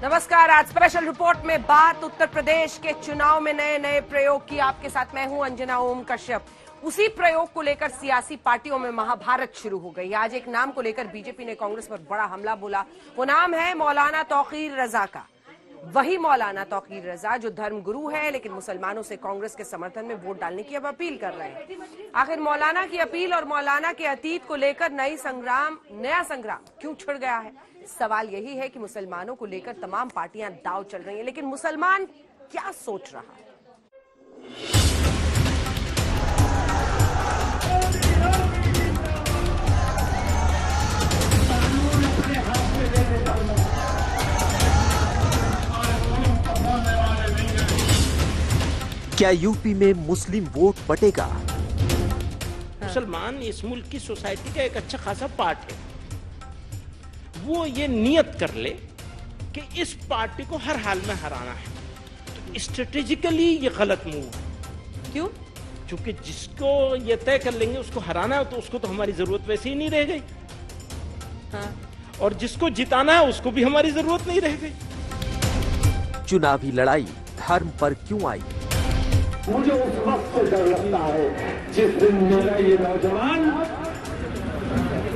नमस्कार। आज special report में बात उत्तर प्रदेश के चुनाव में नए नए प्रयोग की। आपके साथ मैं हूं अंजना ओम कश्यप। उसी प्रयोग को लेकर सियासी पार्टियों में महाभारत शुरू हो गई। आज एक नाम को लेकर बीजेपी ने कांग्रेस पर बड़ा हमला बोला। वो नाम है मौलाना तौकीर रजा का। वही मौलाना तौकीर रजा जो धर्मगुरु है, लेकिन मुसलमानों से कांग्रेस के समर्थन में वोट डालने की अब अपील कर रहे हैं। आखिर मौलाना की अपील और मौलाना के अतीत को लेकर नया संग्राम क्यों छिड़ गया है? सवाल यही है कि मुसलमानों को लेकर तमाम पार्टियां दांव चल रही हैं, लेकिन मुसलमान क्या सोच रहा है? क्या यूपी में मुस्लिम वोट बटेगा? मुसलमान इस मुल्क की सोसाइटी का एक अच्छा खासा पार्ट है। वो ये नियत कर ले कि इस पार्टी को हर हाल में हराना है, तो स्ट्रेटेजिकली ये गलत मूव है। क्यों? क्योंकि जिसको ये तय कर लेंगे उसको हराना है, तो उसको तो हमारी जरूरत वैसे ही नहीं रह गई। हाँ। और जिसको जिताना है उसको भी हमारी जरूरत नहीं रह गई। चुनावी लड़ाई धर्म पर क्यों आई? मुझे उस वक्त से डर लगता है जिस दिन मेरा ये नौजवान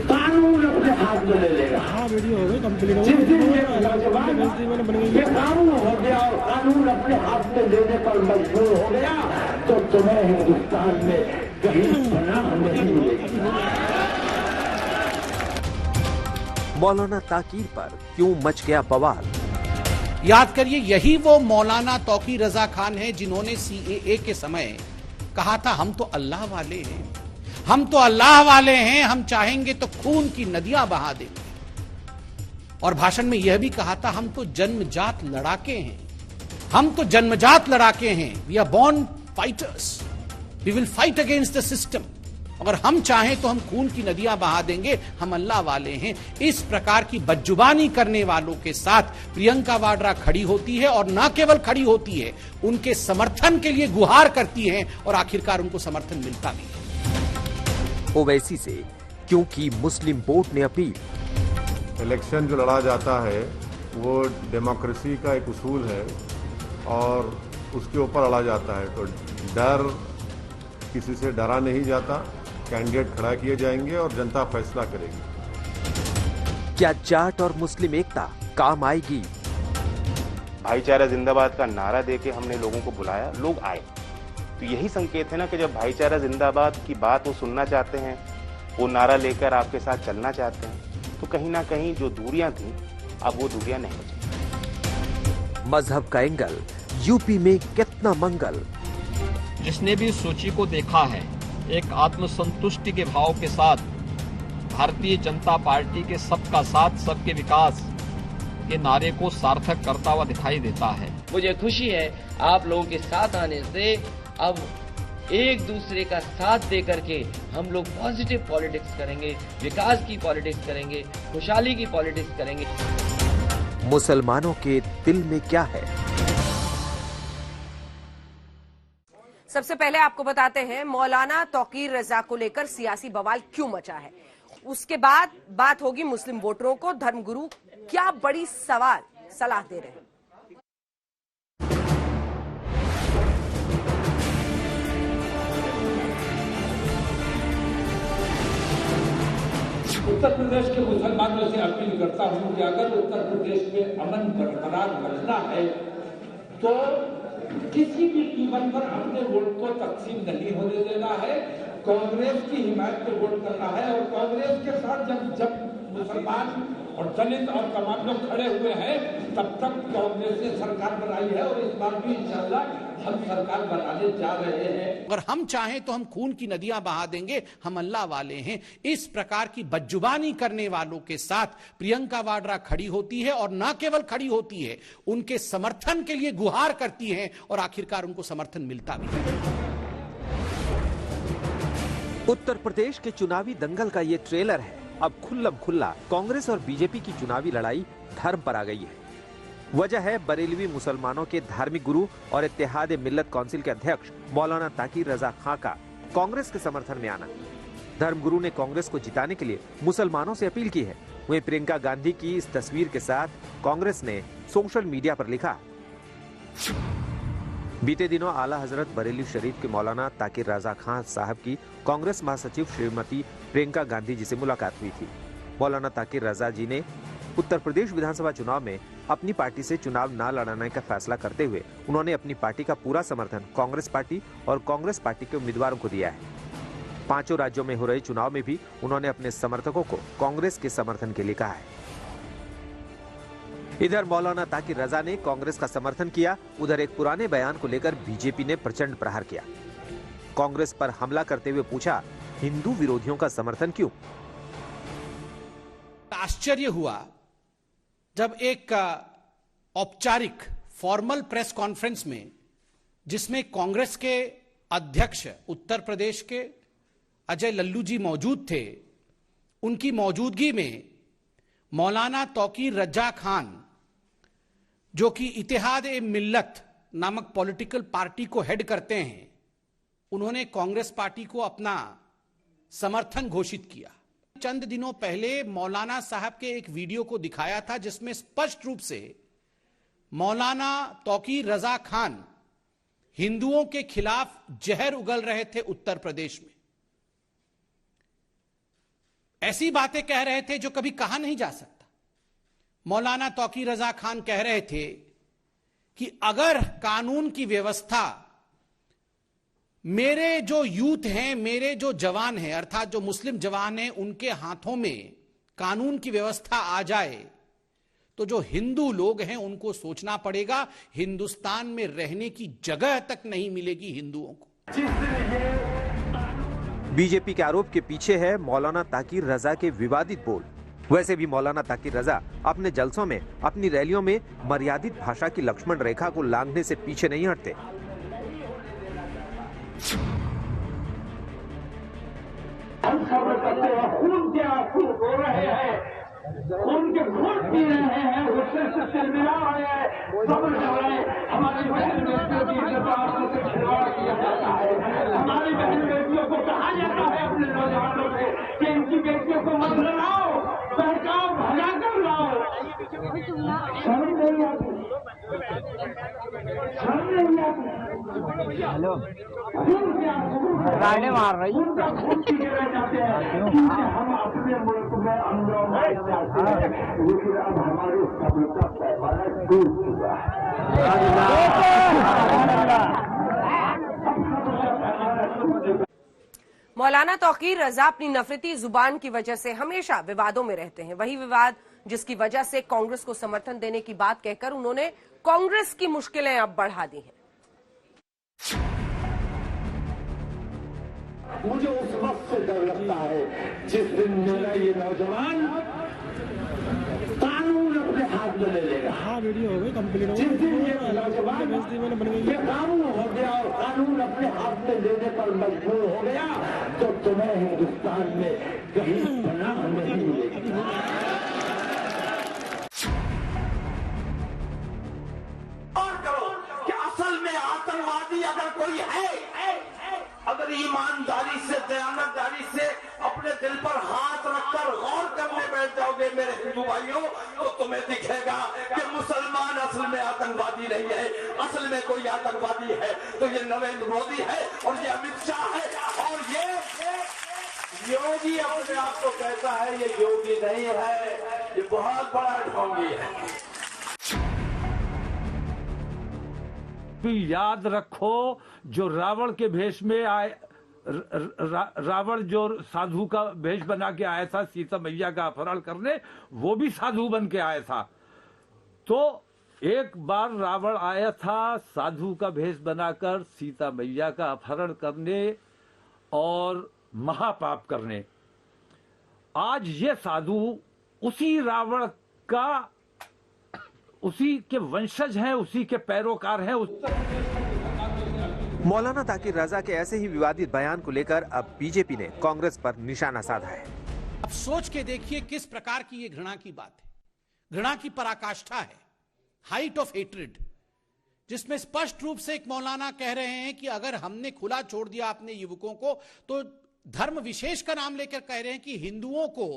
कानून अपने हाथ में ले लेगा। जिस दिन मेरा नौजवान बेकानून हो गया और कानून अपने हाथ में लेने पर मजबूर हो गया, तो तुम्हें हिंदुस्तान में कहीं पनाह नहीं मिलेगी। मौलाना ताकीर पर क्यों मच गया बवाल? याद करिए, यही वो मौलाना तौकीर रजा खान है जिन्होंने सीएए के समय कहा था हम तो अल्लाह वाले हैं, हम तो अल्लाह वाले हैं, हम चाहेंगे तो खून की नदियां बहा देंगे। और भाषण में यह भी कहा था हम तो जन्मजात लड़ाके हैं, हम तो जन्मजात लड़ाके हैं, we are born fighters, we will fight against the system. अगर हम चाहें तो हम खून की नदियां बहा देंगे, हम अल्लाह वाले हैं। इस प्रकार की बदजुबानी करने वालों के साथ प्रियंका वाड्रा खड़ी होती है, और न केवल खड़ी होती है, उनके समर्थन के लिए गुहार करती है, और आखिरकार उनको समर्थन मिलता भी है। ओवैसी से क्योंकि मुस्लिम वोट ने अपील। इलेक्शन जो लड़ा जाता है वो डेमोक्रेसी का एक उसूल है और उसके ऊपर लड़ा जाता है, तो डर किसी से डरा नहीं जाता। कैंडिडेट खड़ा किए जाएंगे और जनता फैसला करेगी। क्या जाट और मुस्लिम एकता काम आएगी? भाईचारा जिंदाबाद का नारा देके हमने लोगों को बुलाया, लोग आए, तो यही संकेत है ना कि जब भाईचारा जिंदाबाद की बात वो सुनना चाहते हैं, वो नारा लेकर आपके साथ चलना चाहते हैं, तो कहीं ना कहीं जो दूरियां थी अब वो दूरियां नहीं बची। मजहब का एंगल यूपी में कितना मंगल? जिसने भी सूची को देखा है, एक आत्मसंतुष्टि के भाव के साथ भारतीय जनता पार्टी के सबका साथ सबके विकास के नारे को सार्थक करता हुआ दिखाई देता है। मुझे खुशी है आप लोगों के साथ आने से अब एक दूसरे का साथ दे करके हम लोग पॉजिटिव पॉलिटिक्स करेंगे, विकास की पॉलिटिक्स करेंगे, खुशहाली की पॉलिटिक्स करेंगे। मुसलमानों के दिल में क्या है? सबसे पहले आपको बताते हैं मौलाना तौकीर रजा को लेकर सियासी बवाल क्यों मचा है। उसके बाद बात होगी मुस्लिम वोटरों को धर्मगुरु क्या बड़ी सलाह दे रहे हैं। उत्तर प्रदेश के मुसलमानों से अपील करता हूं कि अगर उत्तर प्रदेश में अमन बरकरार रखना है तो किसी भी कीमत पर अपने वोट को तकसीम नहीं होने देना है, कांग्रेस की हिमायत पे वोट करना है। और कांग्रेस के साथ जब मुसलमान और दलित और तमाम लोग खड़े हुए हैं, तब तक कांग्रेस ने सरकार बनाई है और इस बार भी इंशाल्लाह हम सरकार बनाने जा रहे हैं। अगर हम चाहें तो हम खून की नदियां बहा देंगे, हम अल्लाह वाले हैं। इस प्रकार की बदजुबानी करने वालों के साथ प्रियंका वाड्रा खड़ी होती है, और न केवल खड़ी होती है, उनके समर्थन के लिए गुहार करती है, और आखिरकार उनको समर्थन मिलता भी है। उत्तर प्रदेश के चुनावी दंगल का ये ट्रेलर है। अब खुल्लम खुल्ला कांग्रेस और बीजेपी की चुनावी लड़ाई धर्म पर आ गई है। वजह है बरेलवी मुसलमानों के धार्मिक गुरु और इत्तेहाद मिल्लत काउंसिल के अध्यक्ष मौलाना ताकीर रजा खां का कांग्रेस के समर्थन में आना। धर्मगुरु ने कांग्रेस को जिताने के लिए मुसलमानों से अपील की है वहीं प्रियंका गांधी की इस तस्वीर के साथ कांग्रेस ने सोशल मीडिया पर लिखा, बीते दिनों आला हजरत बरेली शरीफ के मौलाना ताकिर रजा खान साहब की कांग्रेस महासचिव श्रीमती प्रियंका गांधी जी से मुलाकात हुई थी। मौलाना ताकिर रजा जी ने उत्तर प्रदेश विधानसभा चुनाव में अपनी पार्टी से चुनाव न लड़ाने का फैसला करते हुए उन्होंने अपनी पार्टी का पूरा समर्थन कांग्रेस पार्टी और कांग्रेस पार्टी के उम्मीदवारों को दिया है। 5 राज्यों में हो रहे चुनाव में भी उन्होंने अपने समर्थकों को कांग्रेस के समर्थन के लिए कहा है। इधर मौलाना ताकिर रजा ने कांग्रेस का समर्थन किया, उधर एक पुराने बयान को लेकर बीजेपी ने प्रचंड प्रहार किया। कांग्रेस पर हमला करते हुए पूछा, हिंदू विरोधियों का समर्थन क्यों? आश्चर्य हुआ जब एक औपचारिक फॉर्मल प्रेस कॉन्फ्रेंस में, जिसमें कांग्रेस के अध्यक्ष उत्तर प्रदेश के अजय लल्लू जी मौजूद थे, उनकी मौजूदगी में मौलाना तौकीर रजा खान, जो कि इत्तेहाद-ए-मिल्लत नामक पॉलिटिकल पार्टी को हेड करते हैं, उन्होंने कांग्रेस पार्टी को अपना समर्थन घोषित किया। चंद दिनों पहले मौलाना साहब के एक वीडियो को दिखाया था जिसमें स्पष्ट रूप से मौलाना तौकीर रजा खान हिंदुओं के खिलाफ जहर उगल रहे थे उत्तर प्रदेश में। ऐसी बातें कह रहे थे जो कभी कहा नहीं जा सकता। मौलाना तौकीर रजा खान कह रहे थे कि अगर कानून की व्यवस्था मेरे जो यूथ हैं, मेरे जो जवान हैं, अर्थात जो मुस्लिम जवान हैं, उनके हाथों में कानून की व्यवस्था आ जाए तो जो हिंदू लोग हैं उनको सोचना पड़ेगा, हिंदुस्तान में रहने की जगह तक नहीं मिलेगी हिंदुओं को। बीजेपी के आरोप के पीछे है मौलाना ताकिर रजा के विवादित बोल। वैसे भी मौलाना ताकिर रजा अपने जलसों में, अपनी रैलियों में मर्यादित भाषा की लक्ष्मण रेखा को लांघने से पीछे नहीं हटते। हम सब करते हैं, खून के आंसू रो रहे हैं, खून के घूंट पी रहे हैं, गुस्से से तिलमिला रहे हैं, सब्र कर रहे हैं। हमारी बहन बेटियों की इज्जत से खिलवाड़ किया जाता है। हमारी बहन बेटियों को कहा जाता है अपने नौजवानों से कि इनकी बेटियों को मत लगाओ, बहकाओ, भगा कर लाओ। शर्म नहीं आती, शर्म नहीं आती। हेलो, गाने मार रही उनका खून पी के रह जाते हैं क्योंकि हम अपने मुल्क में अमन चाहते हैं, लेकिन अब हमारी सब्र का पैमाना टूट चुका है। मौलाना तौकीर रजा अपनी नफरती जुबान की वजह से हमेशा विवादों में रहते हैं। वही विवाद जिसकी वजह से कांग्रेस को समर्थन देने की बात कहकर उन्होंने कांग्रेस की मुश्किलें अब बढ़ा दी हैं। मुझे उस वक्त से डर लगता है जिस दिन मेरा ये नौजवान कानून अपने हाथ में ले लेगा। हाँ, वीडियो हो गई कंप्लीट। जिस दिन ये नौजवान ये कानून हो गया और कानून अपने हाथ में लेने पर मजबूर हो गया तो तुम्हें हिंदुस्तान में कहीं पनाह नहीं मिलेगी। और करो कि असल में आतंकवादी अगर कोई है, अगर ईमानदारी से, दयानतदारी से अपने दिल पर हाथ रखकर गौर करने बैठ जाओगे मेरे हिंदू भाइयों, तो तुम्हें दिखेगा कि मुसलमान असल में आतंकवादी नहीं है। असल में कोई आतंकवादी है तो ये नरेंद्र मोदी है और ये अमित शाह है और ये योगी अपने आप को कहता है। ये योगी नहीं है, ये बहुत बड़ा ढोंगी है। याद रखो, जो रावण के भेष में आए, रावण जो साधु का भेष बना के आया था सीता मैया का अपहरण करने, वो भी साधु बन के आया था। तो एक बार रावण आया था साधु का भेष बनाकर सीता मैया का अपहरण करने और महापाप करने। आज ये साधु उसी रावण का, उसी के वंशज हैं, उसी के पैरोकार हैं। मौलाना ताकिर रजा के ऐसे ही विवादित बयान को लेकर अब बीजेपी ने कांग्रेस पर निशाना साधा है। अब सोच के देखिए किस प्रकार की ये घृणा की बात है। घृणा की पराकाष्ठा है, हाइट ऑफ हेट्रेड, जिसमें स्पष्ट रूप से एक मौलाना कह रहे हैं कि अगर हमने खुला छोड़ दिया अपने युवकों को तो धर्म विशेष का नाम लेकर कह रहे हैं कि हिंदुओं को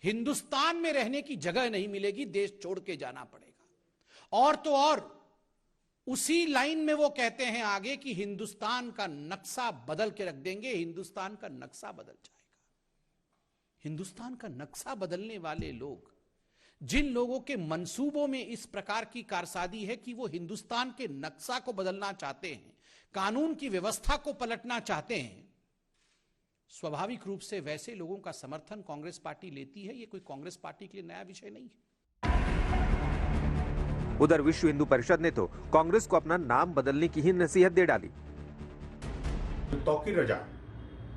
हिंदुस्तान में रहने की जगह नहीं मिलेगी, देश छोड़ के जाना पड़ेगा। और तो और उसी लाइन में वो कहते हैं आगे कि हिंदुस्तान का नक्शा बदल के रख देंगे, हिंदुस्तान का नक्शा बदल जाएगा। हिंदुस्तान का नक्शा बदलने वाले लोग, जिन लोगों के मंसूबों में इस प्रकार की कारसादी है कि वो हिंदुस्तान के नक्शा को बदलना चाहते हैं, कानून की व्यवस्था को पलटना चाहते हैं, स्वाभाविक रूप से वैसे लोगों का समर्थन कांग्रेस पार्टी लेती है। ये कोई कांग्रेस पार्टी के लिए नया विषय नहीं है। उधर विश्व हिंदू परिषद ने तो कांग्रेस को अपना नाम बदलने की ही नसीहत दे डाली। तौकी रजा,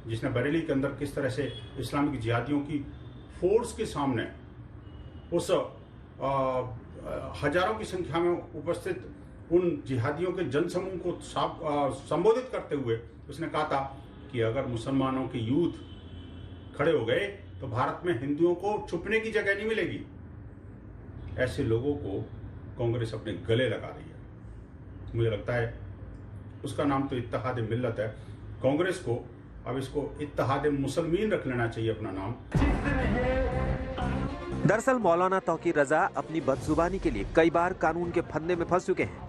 जिसने बरेली के अंदर किस तरह से इस्लामिक जिहादियों की फोर्स के सामने उस हजारों की संख्या में उपस्थित उन जिहादियों के जनसमूह को संबोधित करते हुए उसने कहा था कि अगर मुसलमानों के यूथ खड़े हो गए तो भारत में हिंदुओं को छुपने की जगह नहीं मिलेगी। ऐसे लोगों को कांग्रेस अपने गले लगा रही है। मुझे लगता है उसका नाम तो इत्तेहाद मिल्लत है। कांग्रेस को अब इसको इत्तेहाद मुसलमीन रख लेना चाहिए अपना नाम। दरअसल मौलाना तौकी रजा अपनी बदजुबानी के लिए कई बार कानून के फंदे में फंस चुके हैं।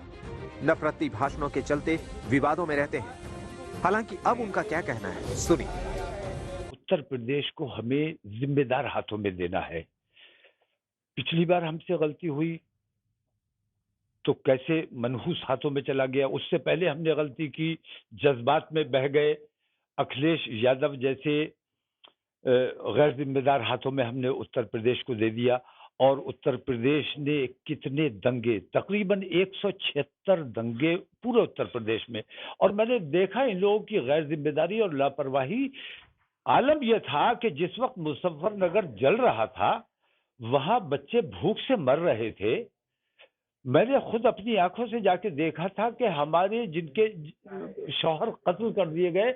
नफरती भाषणों के चलते विवादों में रहते हैं। हालांकि अब उनका क्या कहना है, सुनिए। उत्तर प्रदेश को हमें जिम्मेदार हाथों में देना है। पिछली बार हमसे गलती हुई तो कैसे मनहूस हाथों में चला गया। उससे पहले हमने गलती की, जज्बात में बह गए, अखिलेश यादव जैसे गैर जिम्मेदार हाथों में हमने उत्तर प्रदेश को दे दिया। और उत्तर प्रदेश ने कितने दंगे, तकरीबन 176 दंगे पूरे उत्तर प्रदेश में। और मैंने देखा इन लोगों की गैर जिम्मेदारी और लापरवाही। आलम यह था कि जिस वक्त मुजफ्फरनगर जल रहा था वहां बच्चे भूख से मर रहे थे। मैंने खुद अपनी आंखों से जाके देखा था कि हमारे जिनके शौहर कत्ल कर दिए गए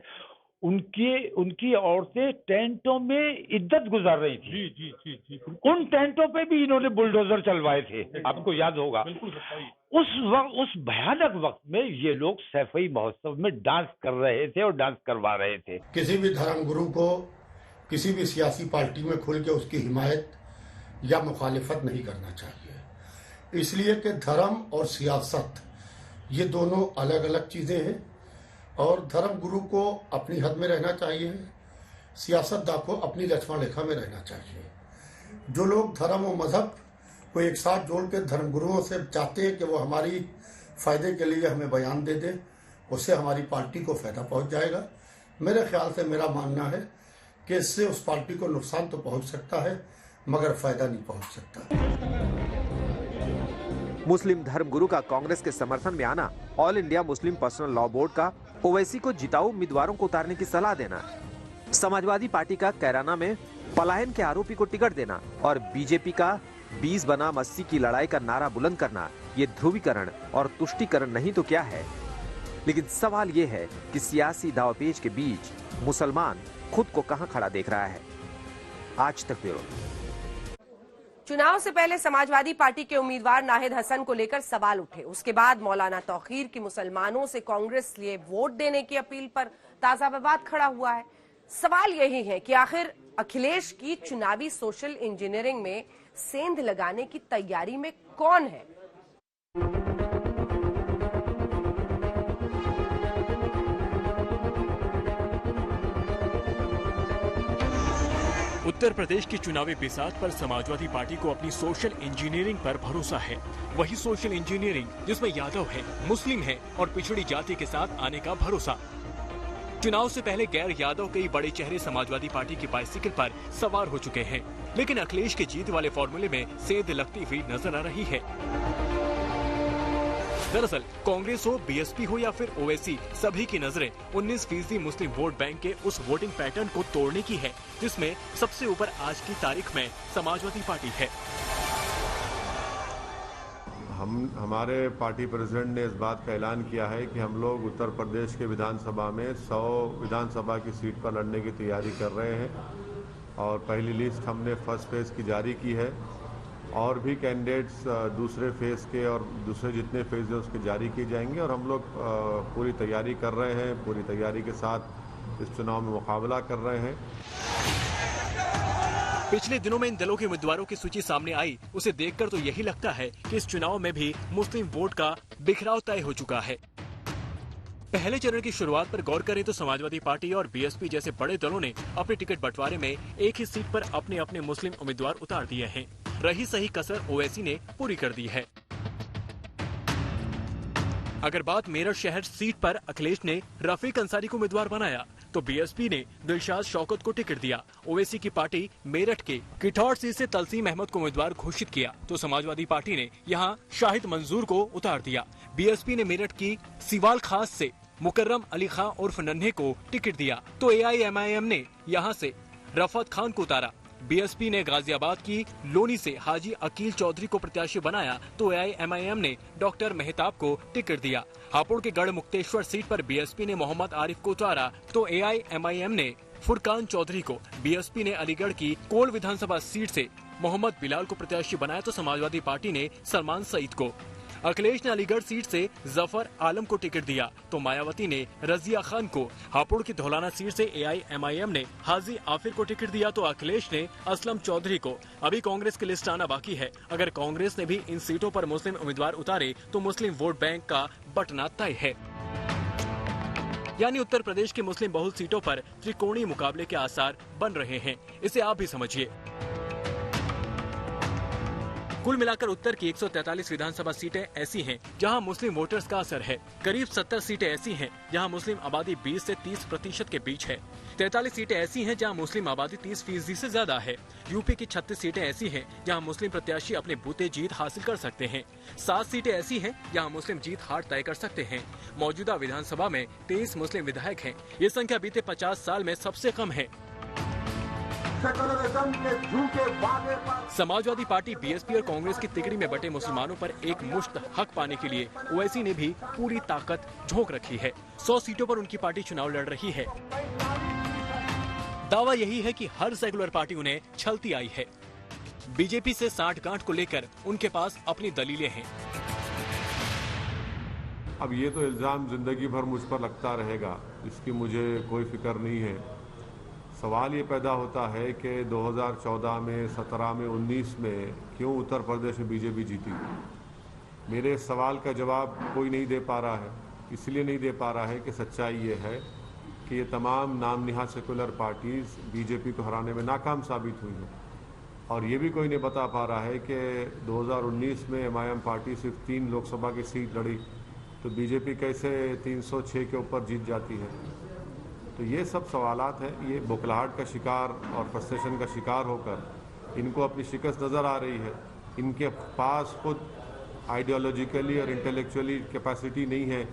उनकी औरतें टेंटों में इद्दत गुजार रही थी। जी। उन टेंटों पे भी इन्होंने बुलडोजर चलवाए थे, आपको याद होगा। उस भयानक वक्त में ये लोग सैफई महोत्सव में डांस कर रहे थे और डांस करवा रहे थे। किसी भी धर्मगुरु को किसी भी सियासी पार्टी में खुल के उसकी हिमायत या मुखालिफत नहीं करना चाहिए, इसलिए कि धर्म और सियासत ये दोनों अलग अलग चीजें हैं। और धर्म गुरु को अपनी हद में रहना चाहिए, सियासतदान को अपनी लक्ष्मण रेखा में रहना चाहिए। जो लोग धर्म और मजहब को एक साथ जोड़ के धर्म गुरुओं से चाहते हैं कि वो हमारी फायदे के लिए हमें बयान दे दें, उससे हमारी पार्टी को फायदा पहुंच जाएगा। मेरे ख्याल से मेरा मानना है कि इससे उस पार्टी को नुकसान तो पहुंच सकता है मगर फायदा नहीं पहुंच सकता। मुस्लिम धर्मगुरु का कांग्रेस के समर्थन में आना, all India Muslim personal law board का ओवैसी को जिताऊ उम्मीदवारों को उतारने की सलाह देना, समाजवादी पार्टी का कैराना में पलायन के आरोपी को टिकट देना और बीजेपी का 20 बनाम 80 की लड़ाई का नारा बुलंद करना, ये ध्रुवीकरण और तुष्टीकरण नहीं तो क्या है। लेकिन सवाल ये है कि सियासी दांवपेच के बीच मुसलमान खुद को कहां खड़ा देख रहा है। आज तक ब्यूरो। चुनाव से पहले समाजवादी पार्टी के उम्मीदवार नाहिद हसन को लेकर सवाल उठे। उसके बाद मौलाना तौकीर की मुसलमानों से कांग्रेस लिए वोट देने की अपील पर ताजा विवाद खड़ा हुआ है। सवाल यही है कि आखिर अखिलेश की चुनावी सोशल इंजीनियरिंग में सेंध लगाने की तैयारी में कौन है। उत्तर प्रदेश की चुनावी बिसात पर समाजवादी पार्टी को अपनी सोशल इंजीनियरिंग पर भरोसा है। वही सोशल इंजीनियरिंग जिसमें यादव है, मुस्लिम है और पिछड़ी जाति के साथ आने का भरोसा। चुनाव से पहले गैर यादव कई बड़े चेहरे समाजवादी पार्टी की बाइसिकल पर सवार हो चुके हैं, लेकिन अखिलेश के जीत वाले फॉर्मूले में सेंध लगती हुई नजर आ रही है। दरअसल कांग्रेस हो, बीएसपी हो या फिर ओवैसी, सभी की नजरें 19% मुस्लिम वोट बैंक के उस वोटिंग पैटर्न को तोड़ने की है जिसमें सबसे ऊपर आज की तारीख में समाजवादी पार्टी है। हमारे पार्टी प्रेसिडेंट ने इस बात का ऐलान किया है कि हम लोग उत्तर प्रदेश के विधानसभा में 100 विधानसभा की सीट पर लड़ने की तैयारी कर रहे हैं और पहली लिस्ट हमने फर्स्ट फेज की जारी की है और भी कैंडिडेट्स दूसरे फेज के और दूसरे जितने फेज है उसके जारी किए जाएंगे और हम लोग पूरी तैयारी कर रहे हैं, पूरी तैयारी के साथ इस चुनाव में मुकाबला कर रहे हैं। पिछले दिनों में इन दलों के उम्मीदवारों की सूची सामने आई, उसे देखकर तो यही लगता है कि इस चुनाव में भी मुस्लिम वोट का बिखराव तय हो चुका है। पहले चरण की शुरुआत पर गौर करें तो समाजवादी पार्टी और बीएसपी जैसे बड़े दलों ने अपने टिकट बंटवारे में एक ही सीट पर अपने अपने मुस्लिम उम्मीदवार उतार दिए हैं। रही सही कसर ओवैसी ने पूरी कर दी है। अगर बात मेरठ शहर सीट पर अखिलेश ने रफीक अंसारी को उम्मीदवार बनाया तो बीएसपी ने दिलशाद शौकत को टिकट दिया। ओवैसी की पार्टी मेरठ के किठौर सीट से तलसीम अहमद को उम्मीदवार घोषित किया तो समाजवादी पार्टी ने यहां शाहिद मंजूर को उतार दिया। बीएसपी ने मेरठ की सिवाल खास से मुकर्रम अली खां उर्फ नन्हे को टिकट दिया तो एआईएमआईएम ने यहां से रफत खान को उतारा। बीएसपी ने गाजियाबाद की लोनी से हाजी अकील चौधरी को प्रत्याशी बनाया तो एआईएमआईएम ने डॉक्टर मेहताब को टिकट दिया। हापुड़ के गढ़ मुक्तेश्वर सीट पर बीएसपी ने मोहम्मद आरिफ को उतारा तो एआईएमआईएम ने फुरकान चौधरी को। बीएसपी ने अलीगढ़ की कोल विधानसभा सीट से मोहम्मद बिलाल को प्रत्याशी बनाया तो समाजवादी पार्टी ने सलमान सईद को। अखिलेश ने अलीगढ़ सीट से जफर आलम को टिकट दिया तो मायावती ने रजिया खान को। हापुड़ की धौलाना सीट से एआईएमआईएम ने हाजी आफिर को टिकट दिया तो अखिलेश ने असलम चौधरी को। अभी कांग्रेस की लिस्ट आना बाकी है। अगर कांग्रेस ने भी इन सीटों पर मुस्लिम उम्मीदवार उतारे तो मुस्लिम वोट बैंक का बंटना तय है। यानी उत्तर प्रदेश की मुस्लिम बहुल सीटों पर त्रिकोणीय मुकाबले के आसार बन रहे हैं। इसे आप भी समझिए। कुल मिलाकर उत्तर की 143 विधानसभा सीटें ऐसी हैं जहां मुस्लिम वोटर्स का असर है। करीब 70 सीटें ऐसी हैं जहां मुस्लिम आबादी 20 से 30% के बीच है। 43 सीटें ऐसी हैं जहां मुस्लिम आबादी 30% से ज्यादा है। यूपी की 36 सीटें ऐसी हैं जहां मुस्लिम प्रत्याशी अपने बूते जीत हासिल कर सकते हैं। 7 सीटें ऐसी हैं जहां मुस्लिम जीत हार तय कर सकते हैं। मौजूदा विधानसभा में 23 मुस्लिम विधायक हैं। ये संख्या बीते 50 साल में सबसे कम है। समाजवादी पार्टी, बीएसपी और कांग्रेस की तिकड़ी में बटे मुसलमानों पर एक मुश्त हक पाने के लिए ओवैसी ने भी पूरी ताकत झोंक रखी है। 100 सीटों पर उनकी पार्टी चुनाव लड़ रही है। दावा यही है कि हर सेकुलर पार्टी उन्हें छलती आई है। बीजेपी से साठगांठ को लेकर उनके पास अपनी दलीलें हैं। अब ये तो इल्जाम जिंदगी भर मुझ पर लगता रहेगा, इसकी मुझे कोई फिक्र नहीं है। सवाल ये पैदा होता है कि 2014 में, 17 में, 19 में क्यों उत्तर प्रदेश में बीजेपी जीती। मेरे सवाल का जवाब कोई नहीं दे पा रहा है। इसलिए नहीं दे पा रहा है कि सच्चाई ये है कि ये तमाम नाम निहाद सेकुलर पार्टीज बीजेपी को हराने में नाकाम साबित हुई हैं। और ये भी कोई नहीं बता पा रहा है कि 2019 में एमआईएम पार्टी सिर्फ 3 लोकसभा की सीट लड़ी तो बीजेपी कैसे 306 के ऊपर जीत जाती है। तो ये सब सवालात हैं। ये बुखलाहट का शिकार और फ्रस्ट्रेशन का शिकार होकर इनको अपनी शिकस्त नज़र आ रही है। इनके पास खुद आइडियोलॉजिकली और इंटेलेक्चुअली कैपेसिटी नहीं है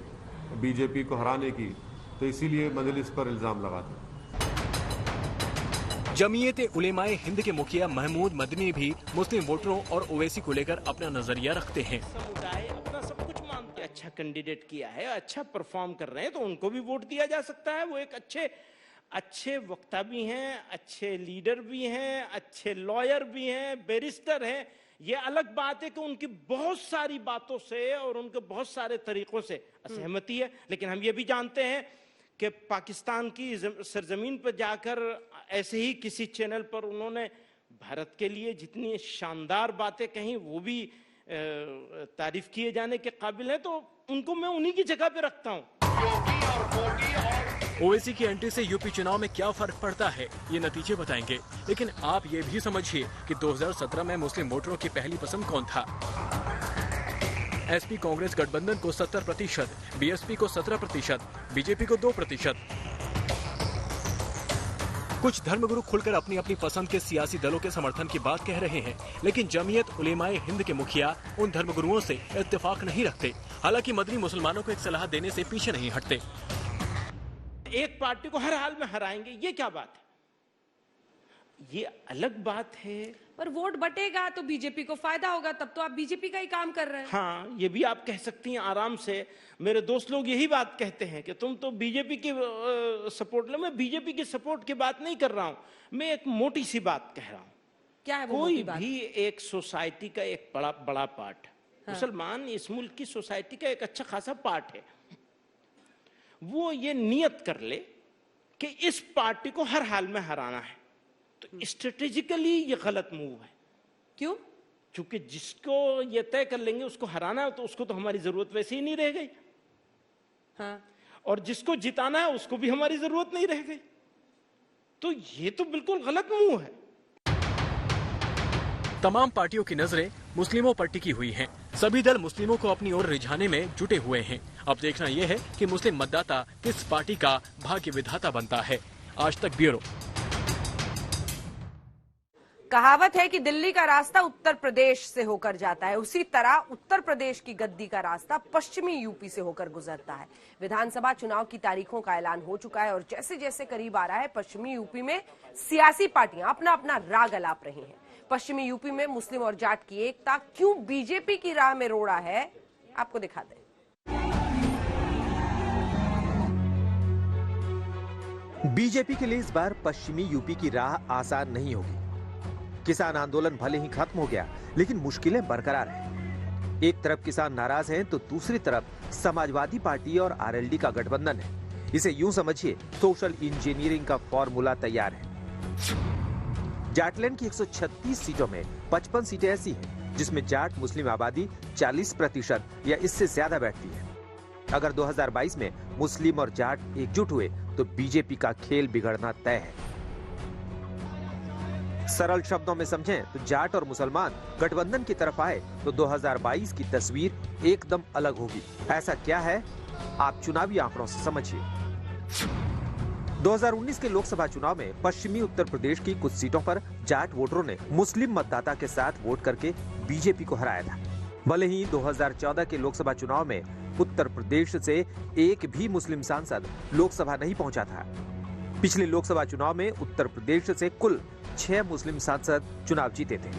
बीजेपी को हराने की, तो इसीलिए मजलिस पर इल्ज़ाम लगाते हैं। जमीयत उलेमाए हिंद के मुखिया महमूद मदनी भी मुस्लिम वोटरों और ओवैसी को लेकर अपना नजरिया रखते हैं। समुदाय अपना सब कुछ मानते हैं। अच्छा कैंडिडेट किया है, अच्छा परफॉर्म कर रहे हैं तो उनको भी वोट दिया जा सकता है। वो एक अच्छे वक्ता भी हैं, अच्छे लीडर भी हैं, अच्छे लॉयर भी हैं, बैरिस्टर हैं। ये अलग बात है कि उनकी बहुत सारी बातों से और उनके बहुत सारे तरीकों से असहमति है, लेकिन हम ये भी जानते हैं कि पाकिस्तान की सरजमीन पर जाकर ऐसे ही किसी चैनल पर उन्होंने भारत के लिए जितनी शानदार बातें कही वो भी तारीफ किए जाने के काबिल है, तो उनको मैं उन्हीं की जगह पे रखता हूँ। ओवैसी की एंट्री से यूपी चुनाव में क्या फर्क पड़ता है ये नतीजे बताएंगे, लेकिन आप ये भी समझिए कि 2017 में मुस्लिम वोटरों की पहली पसंद कौन था। एसपी कांग्रेस गठबंधन को 70%, बीएसपी को 17%, बीजेपी को 2%। कुछ धर्मगुरु खुलकर अपनी अपनी पसंद के सियासी दलों के समर्थन की बात कह रहे हैं, लेकिन जमीयत उलेमाए हिंद के मुखिया उन धर्मगुरुओं से इत्तेफाक नहीं रखते। हालांकि मदनी मुसलमानों को एक सलाह देने से पीछे नहीं हटते। एक पार्टी को हर हाल में हराएंगे, ये क्या बात है? ये अलग बात है। पर वोट बटेगा तो बीजेपी को फायदा होगा, तब तो आप बीजेपी का ही काम कर रहे हैं। हाँ, ये भी आप कह सकती हैं आराम से। मेरे दोस्त लोग यही बात कहते हैं कि तुम तो बीजेपी की सपोर्ट लो। मैं बीजेपी की सपोर्ट की बात नहीं कर रहा हूं, मैं एक मोटी सी बात कह रहा हूं। क्या है वो कोई मोटी बात? भी एक सोसाइटी का एक बड़ा पार्ट, मुसलमान इस मुल्क की सोसाइटी का एक अच्छा खासा पार्ट है। वो ये नियत कर ले कि इस पार्टी को हर हाल में हराना है, तो स्ट्रेटेजिकली ये गलत मूव है। क्यों? क्योंकि जिसको ये तय कर लेंगे उसको हराना है, तो उसको तो हमारी जरूरत वैसे ही नहीं रह गई। हाँ। और जिसको जिताना है उसको भी हमारी जरूरत नहीं रह गई। तो ये तो बिल्कुल गलत मूव है। तमाम पार्टियों की नजरें मुस्लिमों पर टिकी हुई हैं। सभी दल मुस्लिमों को अपनी ओर रिझाने में जुटे हुए हैं। अब देखना यह है कि मुस्लिम मतदाता किस पार्टी का भाग्य विधाता बनता है। आज तक ब्यूरो। कहावत है कि दिल्ली का रास्ता उत्तर प्रदेश से होकर जाता है, उसी तरह उत्तर प्रदेश की गद्दी का रास्ता पश्चिमी यूपी से होकर गुजरता है। विधानसभा चुनाव की तारीखों का ऐलान हो चुका है और जैसे जैसे करीब आ रहा है, पश्चिमी यूपी में सियासी पार्टियां अपना अपना राग अलाप रही हैं। पश्चिमी यूपी में मुस्लिम और जाट की एकता क्यों बीजेपी की राह में रोड़ा है, आपको दिखाते हैं। बीजेपी के लिए इस बार पश्चिमी यूपी की राह आसान नहीं होगी। किसान आंदोलन भले ही खत्म हो गया, लेकिन मुश्किलें बरकरार हैं। एक तरफ किसान नाराज हैं, तो दूसरी तरफ समाजवादी पार्टी और आरएलडी का गठबंधन है। इसे यूं समझिए, सोशल इंजीनियरिंग का फॉर्मूला तैयार है। जाटलैंड की 136 सीटों में 55 सीटें ऐसी हैं जिसमें जाट मुस्लिम आबादी 40% या इससे ज्यादा बैठती है। अगर 2022 में मुस्लिम और जाट एकजुट हुए तो बीजेपी का खेल बिगड़ना तय है। सरल शब्दों में समझें तो जाट और मुसलमान गठबंधन की तरफ आए तो 2022 की तस्वीर एकदम अलग होगी। ऐसा क्या है, आप चुनावी आंकड़ों से समझिए। 2019 के लोकसभा चुनाव में पश्चिमी उत्तर प्रदेश की कुछ सीटों पर जाट वोटरों ने मुस्लिम मतदाता के साथ वोट करके बीजेपी को हराया था। भले ही 2014 के लोकसभा चुनाव में उत्तर प्रदेश से एक भी मुस्लिम सांसद लोकसभा नहीं पहुंचा था। पिछले लोकसभा चुनाव में उत्तर प्रदेश से कुल 6 मुस्लिम सांसद चुनाव जीते थे,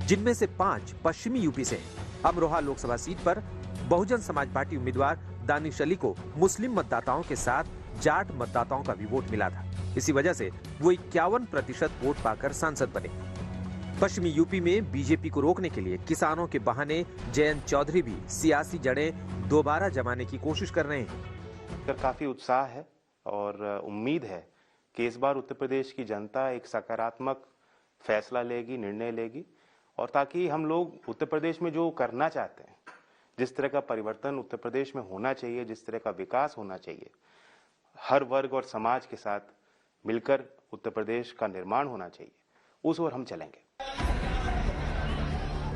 जिनमें से 5 पश्चिमी यूपी से। अमरोहा लोकसभा सीट पर बहुजन समाज पार्टी उम्मीदवार दानिश अली को मुस्लिम मतदाताओं के साथ जाट मतदाताओं का भी वोट मिला था। इसी वजह से वो 51% वोट पाकर सांसद बने। पश्चिमी यूपी में बीजेपी को रोकने के लिए किसानों के बहाने जयंत चौधरी भी सियासी जड़ें दोबारा जमाने की कोशिश कर रहे हैं। काफी उत्साह है और उम्मीद है कि इस बार उत्तर प्रदेश की जनता एक सकारात्मक फैसला लेगी, निर्णय लेगी, और ताकि हम लोग उत्तर प्रदेश में जो करना चाहते हैं, जिस तरह का परिवर्तन उत्तर प्रदेश में होना चाहिए, जिस तरह का विकास होना चाहिए, हर वर्ग और समाज के साथ मिलकर उत्तर प्रदेश का निर्माण होना चाहिए, उस ओर हम चलेंगे।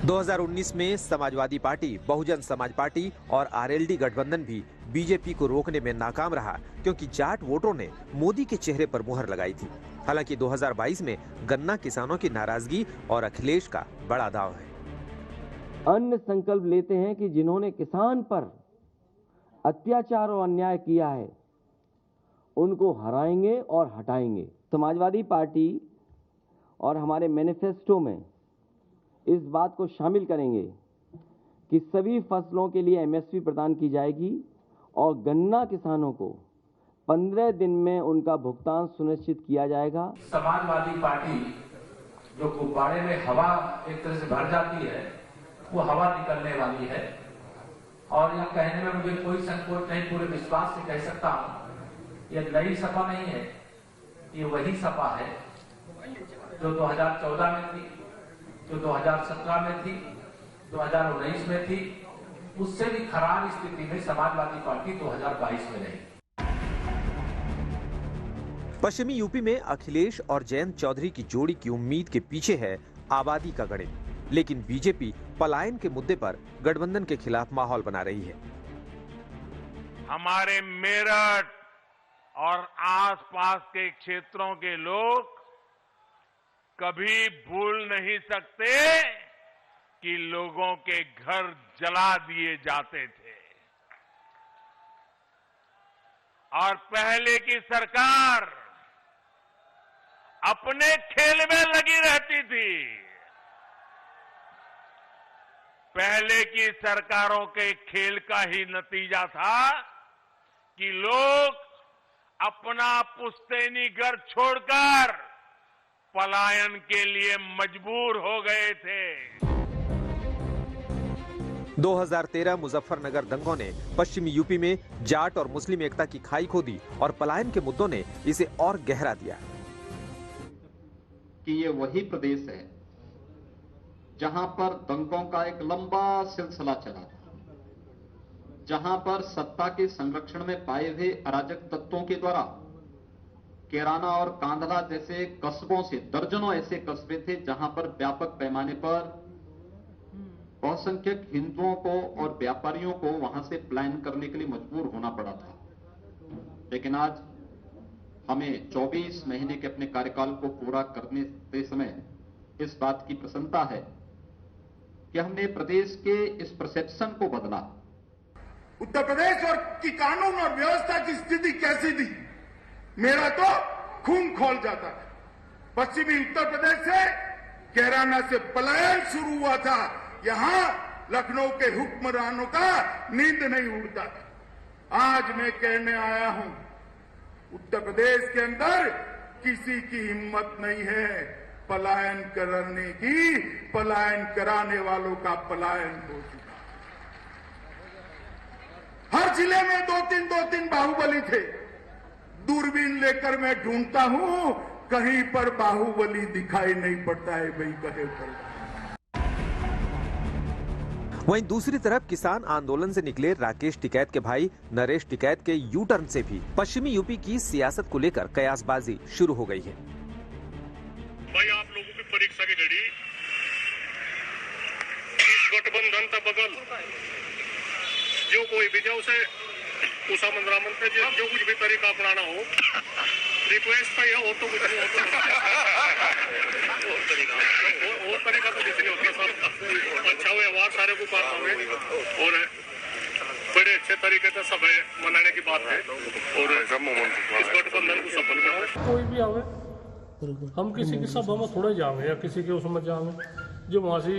2019 में समाजवादी पार्टी, बहुजन समाज पार्टी और आरएलडी गठबंधन भी बीजेपी को रोकने में नाकाम रहा, क्योंकि जाट वोटरों ने मोदी के चेहरे पर मुहर लगाई थी। हालांकि 2022 में गन्ना किसानों की नाराजगी और अखिलेश का बड़ा दांव है। अन्य संकल्प लेते हैं कि जिन्होंने किसान पर अत्याचार और अन्याय किया है उनको हराएंगे और हटाएंगे। समाजवादी पार्टी और हमारे मैनिफेस्टो में इस बात को शामिल करेंगे कि सभी फसलों के लिए एमएसपी प्रदान की जाएगी और गन्ना किसानों को 15 दिन में उनका भुगतान सुनिश्चित किया जाएगा। समाजवादी पार्टी जो गुब्बारे में हवा एक तरह से भर जाती है, वो हवा निकलने वाली है। और यह कहने में मुझे कोई संकोच नहीं, पूरे विश्वास से कह सकता हूं, यह नई सपा नहीं है, ये वही सपा है जो 2014 में थी, जो 2017 में थी, 2019 में थी। उससे भी खराब स्थिति में समाजवादी पार्टी 2022 में रही। पश्चिमी यूपी में अखिलेश और जयंत चौधरी की जोड़ी की उम्मीद के पीछे है आबादी का गणित, लेकिन बीजेपी पलायन के मुद्दे पर गठबंधन के खिलाफ माहौल बना रही है। हमारे मेरठ और आसपास के क्षेत्रों के लोग कभी भूल नहीं सकते कि लोगों के घर जला दिए जाते थे, और पहले की सरकार अपने खेल में लगी रहती थी। पहले की सरकारों के खेल का ही नतीजा था कि लोग अपना पुश्तैनी घर छोड़कर पलायन के लिए मजबूर हो गए थे। 2013 मुजफ्फरनगर दंगों ने पश्चिमी यूपी में जाट और मुस्लिम एकता की खाई खोदी और पलायन के मुद्दों ने इसे और गहरा दिया। कि ये वही प्रदेश है जहां पर दंगों का एक लंबा सिलसिला चला था, जहां पर सत्ता के संरक्षण में पाए हुए अराजक तत्वों के द्वारा कैराना और कांधला जैसे कस्बों से दर्जनों ऐसे कस्बे थे जहां पर व्यापक पैमाने पर बहुसंख्यक हिंदुओं को और व्यापारियों को वहां से पलायन करने के लिए मजबूर होना पड़ा था। लेकिन आज हमें 24 महीने के अपने कार्यकाल को पूरा करने के समय इस बात की प्रसन्नता है कि हमने प्रदेश के इस परसेप्शन को बदला। उत्तर प्रदेश और की कानून और व्यवस्था की स्थिति कैसी थी, मेरा तो खून खौल जाता था। पश्चिमी उत्तर प्रदेश से कैराना से पलायन शुरू हुआ था, यहां लखनऊ के हुक्मरानों का नींद नहीं उड़ता था। आज मैं कहने आया हूं, उत्तर प्रदेश के अंदर किसी की हिम्मत नहीं है पलायन करने की, पलायन कराने वालों का पलायन हो चुका। हर जिले में दो तीन बाहुबली थे। दूरबीन लेकर मैं ढूंढता हूं, कहीं पर बाहुबली दिखाई नहीं पड़ता है भाई, कहे पर। वहीं दूसरी तरफ किसान आंदोलन से निकले राकेश टिकैत के भाई नरेश टिकैत के यू टर्न से भी पश्चिमी यूपी की सियासत को लेकर कयासबाजी शुरू हो गई है। भाई आप लोगों की परीक्षा की घड़ी इस गठबंधन का बगल जो कोई भी जाओ से उषा मंदरामन पे जो कुछ भी तरीका अपनाना हो, रिक्वेस्ट का यह हो तो कुछ नहीं हो तो और तरीका तो कुछ नहीं होता सर। अच्छा व्यवहार सारे को पास हुए और बड़े अच्छे तरीके से सब मनाने की बात है और इस गठबंधन को सफल करना। कोई भी आवे, हम किसी की सभा में थोड़े जावे या किसी के उसमें जावे, जो वहां से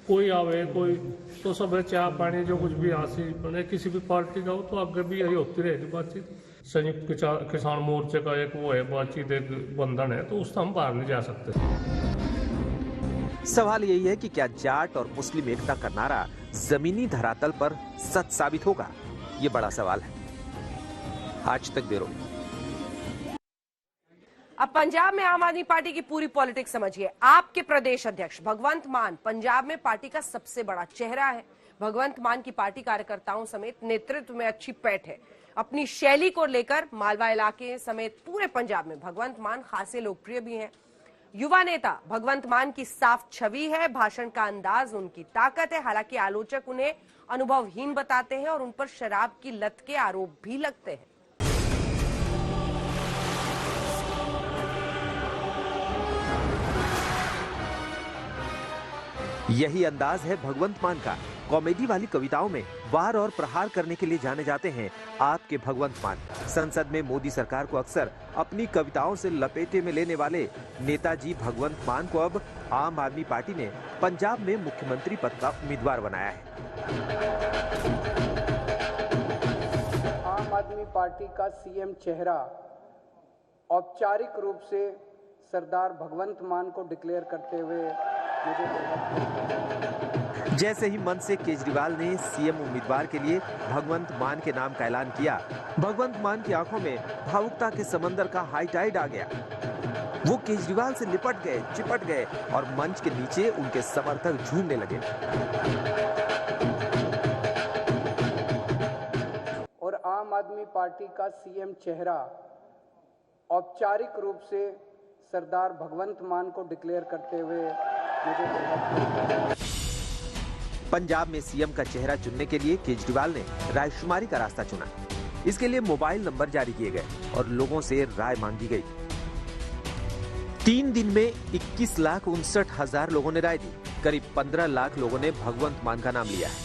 कोई आवे कोई तो सब चाय पानी जो कुछ भी हासिल बने किसी भी पार्टी का हो तो आगे भी यही होती रहेगी बातचीत। संयुक्त किसान मोर्चे का एक वो है बातचीत, एक बंधन है, तो उससे हम बाहर नहीं जा सकते। सवाल यही है कि क्या जाट और मुस्लिम एकता का नारा जमीनी धरातल पर सच साबित होगा? ये बड़ा सवाल है। आज तक ब्यूरो। अब पंजाब में आम आदमी पार्टी की पूरी पॉलिटिक्स समझिए। आपके प्रदेश अध्यक्ष भगवंत मान पंजाब में पार्टी का सबसे बड़ा चेहरा है। भगवंत मान की पार्टी कार्यकर्ताओं समेत नेतृत्व में अच्छी पैठ है। अपनी शैली को लेकर मालवा इलाके समेत पूरे पंजाब में भगवंत मान खासे लोकप्रिय भी हैं। युवा नेता भगवंत मान की साफ छवि है, भाषण का अंदाज उनकी ताकत है। हालांकि आलोचक उन्हें अनुभवहीन बताते हैं और उन पर शराब की लत के आरोप भी लगते हैं। यही अंदाज है भगवंत मान का। कॉमेडी वाली कविताओं में वार और प्रहार करने के लिए जाने जाते हैं आपके भगवंत मान। संसद में मोदी सरकार को अक्सर अपनी कविताओं से लपेटे में लेने वाले नेताजी भगवंत मान को अब आम आदमी पार्टी ने पंजाब में मुख्यमंत्री पद का उम्मीदवार बनाया है। आम आदमी पार्टी का सीएम चेहरा औपचारिक रूप से सरदार भगवंत मान को डिक्लेयर करते हुए जैसे ही मन से केजरीवाल ने सीएम उम्मीदवार के लिए भगवंत मान के नाम का ऐलान किया, भगवंत मान की आंखों में भावुकता के समंदर का हाई टाइड आ गया। वो केजरीवाल से लिपट गए, चिपट गए और मंच के नीचे उनके समर्थक झूमने लगे। और आम आदमी पार्टी का सीएम चेहरा औपचारिक रूप से सरदार भगवंत मान को डिक्लेयर करते हुए पंजाब में सीएम का चेहरा चुनने के लिए केजरीवाल ने रायशुमारी का रास्ता चुना। इसके लिए मोबाइल नंबर जारी किए गए और लोगों से राय मांगी गई। 3 दिन में 21,59,000 लोगों ने राय दी। करीब 15 लाख लोगों ने भगवंत मान का नाम लिया है।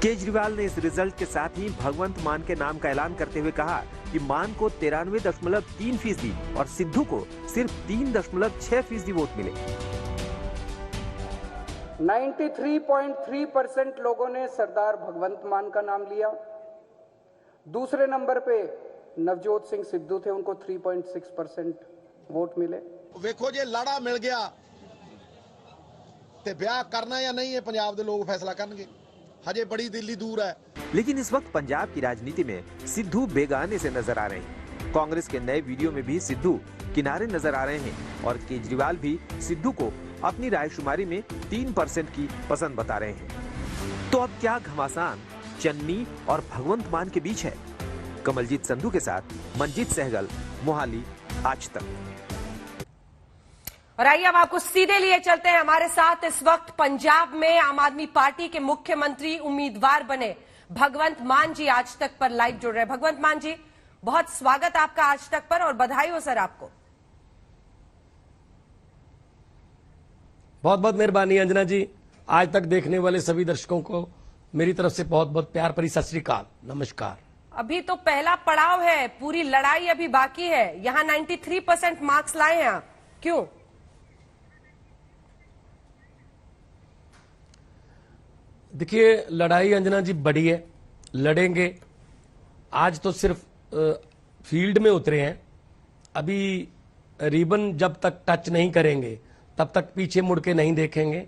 केजरीवाल ने इस रिजल्ट के साथ ही भगवंत मान के नाम का ऐलान करते हुए कहा कि मान को 93.3% और सिद्धू को सिर्फ 3.6% वोट मिले। 93.3% लोगों ने सरदार भगवंत मान का नाम लिया। दूसरे नंबर पे नवजोत सिंह सिद्धू थे, उनको 3.6% वोट मिले। ਵੇਖੋ ਜੇ ਲਾੜਾ ਮਿਲ ਗਿਆ ਤੇ ਵਿਆਹ ਕਰਨਾ ਜਾਂ ਨਹੀਂ ਇਹ ਪੰਜਾਬ ਦੇ ਲੋਕ ਫੈਸਲਾ ਕਰਨਗੇ। हजे बड़ी दिल्ली दूर है। लेकिन इस वक्त पंजाब की राजनीति में सिद्धू बेगाने से नजर आ रहे हैं। कांग्रेस के नए वीडियो में भी सिद्धू किनारे नजर आ रहे हैं और केजरीवाल भी सिद्धू को अपनी रायशुमारी में 3% की पसंद बता रहे हैं। तो अब क्या घमासान चन्नी और भगवंत मान के बीच है? कमलजीत संधू के साथ मंजीत सहगल, मोहाली, आज तक। और आइए अब आपको सीधे लिए चलते हैं। हमारे साथ इस वक्त पंजाब में आम आदमी पार्टी के मुख्यमंत्री उम्मीदवार बने भगवंत मान जी आज तक पर लाइव जुड़ रहे हैं। भगवंत मान जी, बहुत स्वागत आपका आज तक पर और बधाई हो सर आपको। बहुत बहुत मेहरबानी अंजना जी। आज तक देखने वाले सभी दर्शकों को मेरी तरफ से बहुत बहुत प्यार भरी सत श्री अकाल, नमस्कार। अभी तो पहला पड़ाव है, पूरी लड़ाई अभी बाकी है। यहां 93% मार्क्स लाए हैं आप, क्यों? देखिए, लड़ाई अंजना जी बड़ी है, लड़ेंगे। आज तो सिर्फ फील्ड में उतरे हैं, अभी रिबन जब तक टच नहीं करेंगे तब तक पीछे मुड़ के नहीं देखेंगे।